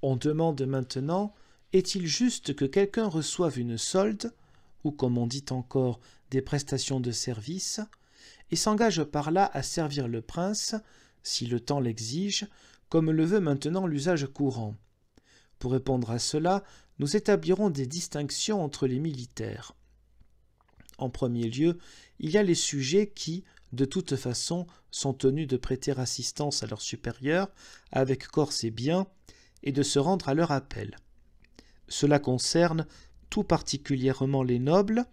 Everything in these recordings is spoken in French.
On demande maintenant, est-il juste que quelqu'un reçoive une solde, ou comme on dit encore, des prestations de service, et s'engage par là à servir le prince, si le temps l'exige, comme le veut maintenant l'usage courant? Pour répondre à cela, nous établirons des distinctions entre les militaires. En premier lieu, il y a les sujets qui, de toute façon, sont tenus de prêter assistance à leurs supérieurs avec corps et biens et de se rendre à leur appel. Cela concerne tout particulièrement les nobles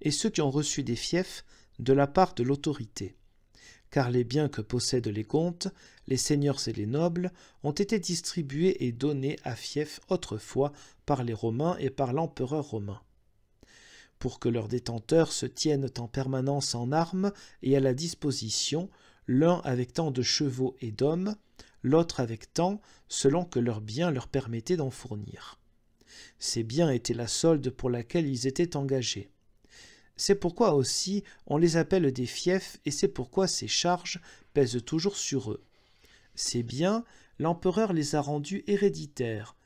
et ceux qui ont reçu des fiefs de la part de l'autorité, car les biens que possèdent les comtes, les seigneurs et les nobles ont été distribués et donnés à fief autrefois par les Romains et par l'empereur romain. Pour que leurs détenteurs se tiennent en permanence en armes et à la disposition, l'un avec tant de chevaux et d'hommes, l'autre avec tant, selon que leurs biens leur permettaient d'en fournir. Ces biens étaient la solde pour laquelle ils étaient engagés. C'est pourquoi aussi on les appelle des fiefs et c'est pourquoi ces charges pèsent toujours sur eux. Ces biens, l'empereur les a rendus héréditaires.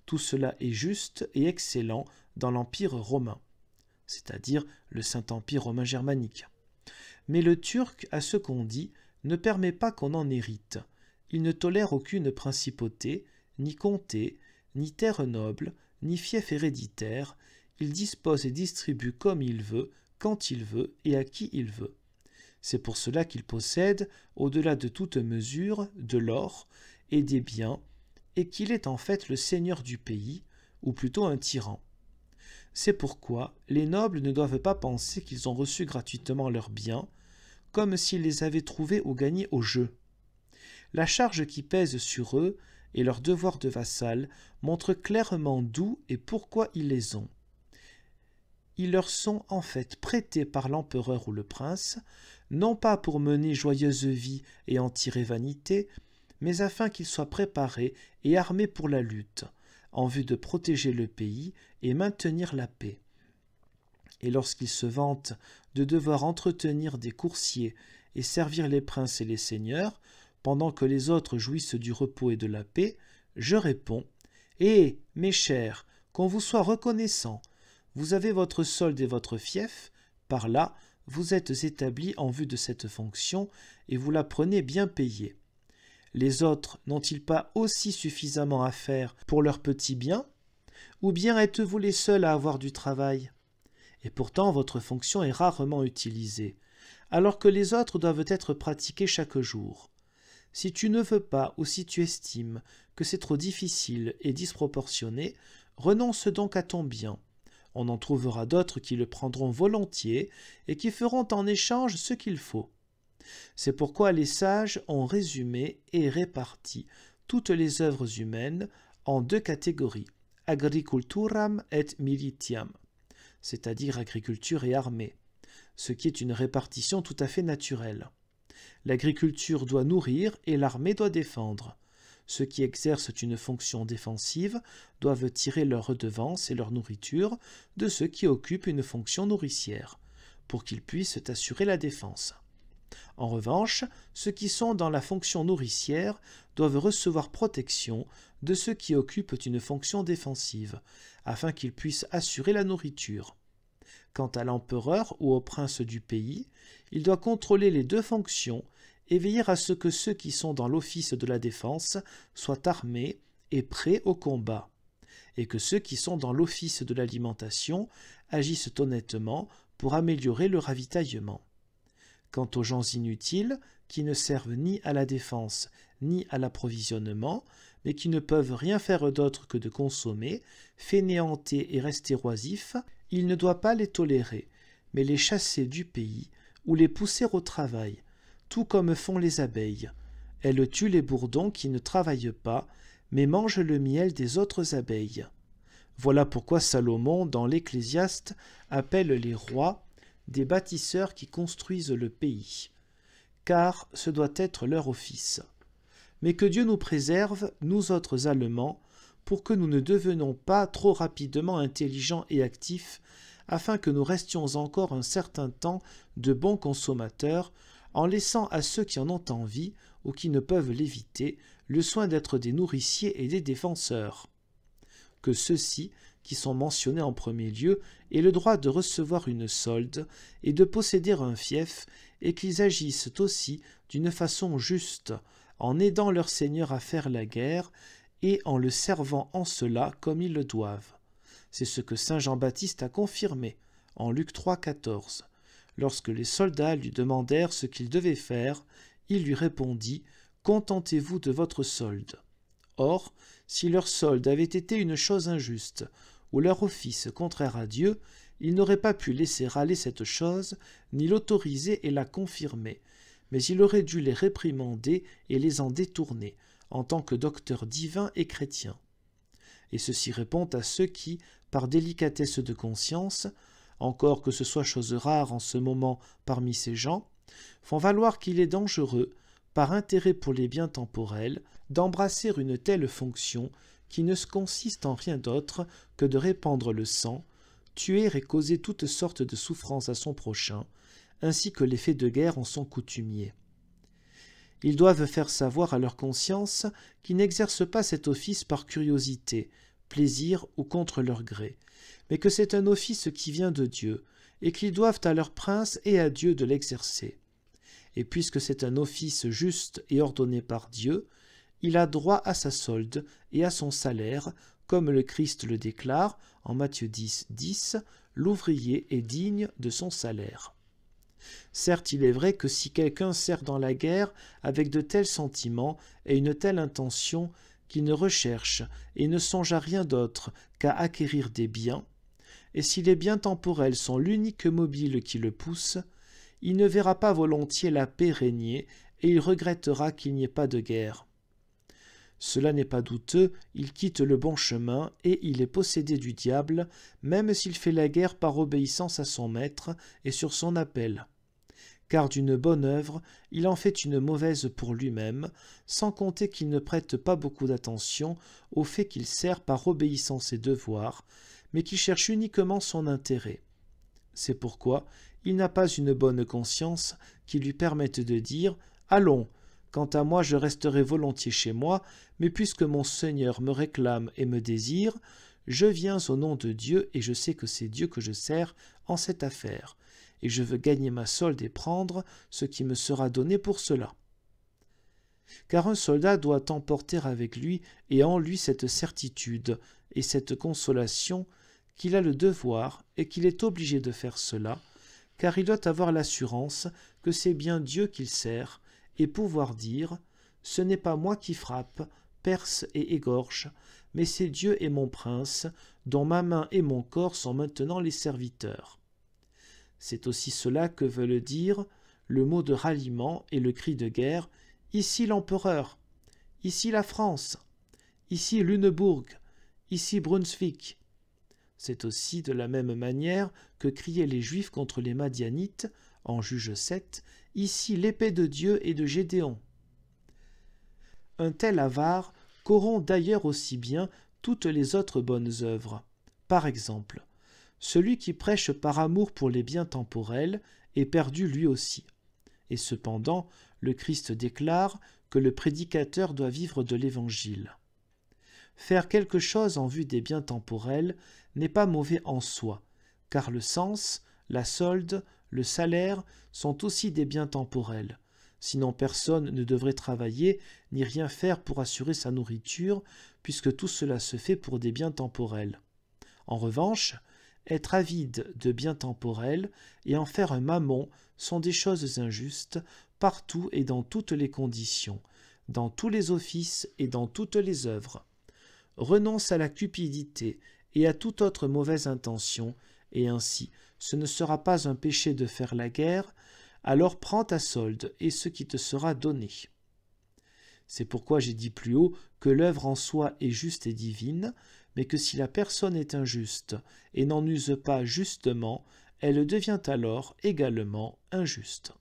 Tout cela est juste et excellent dans l'Empire romain, c'est-à-dire le Saint-Empire romain germanique. Mais le Turc, à ce qu'on dit, ne permet pas qu'on en hérite. Il ne tolère aucune principauté, ni comté, ni terre noble, ni fief héréditaire. Il dispose et distribue comme il veut, quand il veut et à qui il veut. C'est pour cela qu'il possède, au-delà de toute mesure, de l'or et des biens, et qu'il est en fait le seigneur du pays, ou plutôt un tyran. C'est pourquoi les nobles ne doivent pas penser qu'ils ont reçu gratuitement leurs biens, comme s'ils les avaient trouvés ou gagnés au jeu. La charge qui pèse sur eux et leur devoir de vassal montrent clairement d'où et pourquoi ils les ont. Ils leur sont en fait prêtés par l'empereur ou le prince, non pas pour mener joyeuse vie et en tirer vanité, mais afin qu'ils soient préparés et armés pour la lutte, en vue de protéger le pays et maintenir la paix. Et lorsqu'ils se vantent de devoir entretenir des coursiers et servir les princes et les seigneurs, pendant que les autres jouissent du repos et de la paix, je réponds « Eh, mes chers, qu'on vous soit reconnaissant, vous avez votre solde et votre fief, par là, vous êtes établis en vue de cette fonction et vous la prenez bien payée. Les autres n'ont-ils pas aussi suffisamment à faire pour leurs petits biens? Ou bien êtes-vous les seuls à avoir du travail? Et pourtant votre fonction est rarement utilisée, alors que les autres doivent être pratiquées chaque jour. Si tu ne veux pas ou si tu estimes que c'est trop difficile et disproportionné, renonce donc à ton bien. On en trouvera d'autres qui le prendront volontiers et qui feront en échange ce qu'il faut. C'est pourquoi les sages ont résumé et réparti toutes les œuvres humaines en deux catégories, agriculturam et militiam, c'est-à-dire agriculture et armée, ce qui est une répartition tout à fait naturelle. L'agriculture doit nourrir et l'armée doit défendre. Ceux qui exercent une fonction défensive doivent tirer leur redevance et leur nourriture de ceux qui occupent une fonction nourricière, pour qu'ils puissent assurer la défense. En revanche, ceux qui sont dans la fonction nourricière doivent recevoir protection de ceux qui occupent une fonction défensive, afin qu'ils puissent assurer la nourriture. Quant à l'empereur ou au prince du pays, il doit contrôler les deux fonctions et veiller à ce que ceux qui sont dans l'office de la défense soient armés et prêts au combat, et que ceux qui sont dans l'office de l'alimentation agissent honnêtement pour améliorer le ravitaillement. Quant aux gens inutiles, qui ne servent ni à la défense ni à l'approvisionnement, mais qui ne peuvent rien faire d'autre que de consommer, fainéanter et rester oisifs, il ne doit pas les tolérer, mais les chasser du pays ou les pousser au travail, tout comme font les abeilles. Elles tuent les bourdons qui ne travaillent pas, mais mangent le miel des autres abeilles. Voilà pourquoi Salomon, dans l'Ecclésiaste, appelle les rois des bâtisseurs qui construisent le pays, car ce doit être leur office. Mais que Dieu nous préserve, nous autres Allemands, pour que nous ne devenions pas trop rapidement intelligents et actifs, afin que nous restions encore un certain temps de bons consommateurs, en laissant à ceux qui en ont envie, ou qui ne peuvent l'éviter, le soin d'être des nourriciers et des défenseurs. que ceux-ci, qui sont mentionnés en premier lieu, aient le droit de recevoir une solde et de posséder un fief, et qu'ils agissent aussi d'une façon juste, en aidant leur Seigneur à faire la guerre, et en le servant en cela comme ils le doivent. C'est ce que saint Jean-Baptiste a confirmé, en Luc 3, 14. Lorsque les soldats lui demandèrent ce qu'il devait faire, il lui répondit « Contentez-vous de votre solde ». Or, si leur solde avait été une chose injuste, ou leur office contraire à Dieu, il n'aurait pas pu laisser aller cette chose, ni l'autoriser et la confirmer, mais il aurait dû les réprimander et les en détourner, en tant que docteur divin et chrétien. Et ceci répond à ceux qui, par délicatesse de conscience, encore que ce soit chose rare en ce moment parmi ces gens, font valoir qu'il est dangereux, par intérêt pour les biens temporels, d'embrasser une telle fonction qui ne consiste en rien d'autre que de répandre le sang, tuer et causer toutes sortes de souffrances à son prochain, ainsi que les faits de guerre en sont coutumiers. Ils doivent faire savoir à leur conscience qu'ils n'exercent pas cet office par curiosité, plaisir ou contre leur gré, mais que c'est un office qui vient de Dieu, et qu'ils doivent à leur prince et à Dieu de l'exercer. Et puisque c'est un office juste et ordonné par Dieu, il a droit à sa solde et à son salaire, comme le Christ le déclare en Matthieu 10, 10, l'ouvrier est digne de son salaire. Certes, il est vrai que si quelqu'un sert dans la guerre avec de tels sentiments et une telle intention qu'il ne recherche et ne songe à rien d'autre qu'à acquérir des biens, et si les biens temporels sont l'unique mobile qui le pousse, il ne verra pas volontiers la paix régner et il regrettera qu'il n'y ait pas de guerre. Cela n'est pas douteux, il quitte le bon chemin et il est possédé du diable, même s'il fait la guerre par obéissance à son maître et sur son appel. Car d'une bonne œuvre, il en fait une mauvaise pour lui-même, sans compter qu'il ne prête pas beaucoup d'attention au fait qu'il sert par obéissance et devoir, mais qu'il cherche uniquement son intérêt. C'est pourquoi il n'a pas une bonne conscience qui lui permette de dire « Allons, quant à moi je resterai volontiers chez moi, mais puisque mon Seigneur me réclame et me désire, je viens au nom de Dieu et je sais que c'est Dieu que je sers en cette affaire, et je veux gagner ma solde et prendre ce qui me sera donné pour cela. » Car un soldat doit emporter avec lui et en lui cette certitude et cette consolation qu'il a le devoir et qu'il est obligé de faire cela, car il doit avoir l'assurance que c'est bien Dieu qu'il sert, et pouvoir dire « Ce n'est pas moi qui frappe, perce et égorge, mais c'est Dieu et mon prince, dont ma main et mon corps sont maintenant les serviteurs. » C'est aussi cela que veulent dire le mot de ralliement et le cri de guerre « Ici l'empereur, ici la France, ici Lunebourg, ici Brunswick ». C'est aussi de la même manière que criaient les Juifs contre les Madianites, en Juge 7, « Ici l'épée de Dieu et de Gédéon ». Un tel avare corrompt d'ailleurs aussi bien toutes les autres bonnes œuvres. Par exemple, celui qui prêche par amour pour les biens temporels est perdu lui aussi. Et cependant, le Christ déclare que le prédicateur doit vivre de l'Évangile. Faire quelque chose en vue des biens temporels n'est pas mauvais en soi, car le sens, la solde, le salaire sont aussi des biens temporels. Sinon personne ne devrait travailler ni rien faire pour assurer sa nourriture, puisque tout cela se fait pour des biens temporels. En revanche, être avide de biens temporels et en faire un mammon sont des choses injustes partout et dans toutes les conditions, dans tous les offices et dans toutes les œuvres. Renonce à la cupidité et à toute autre mauvaise intention, et ainsi ce ne sera pas un péché de faire la guerre, alors prends ta solde et ce qui te sera donné. C'est pourquoi j'ai dit plus haut que l'œuvre en soi est juste et divine, mais que si la personne est injuste et n'en use pas justement, elle devient alors également injuste.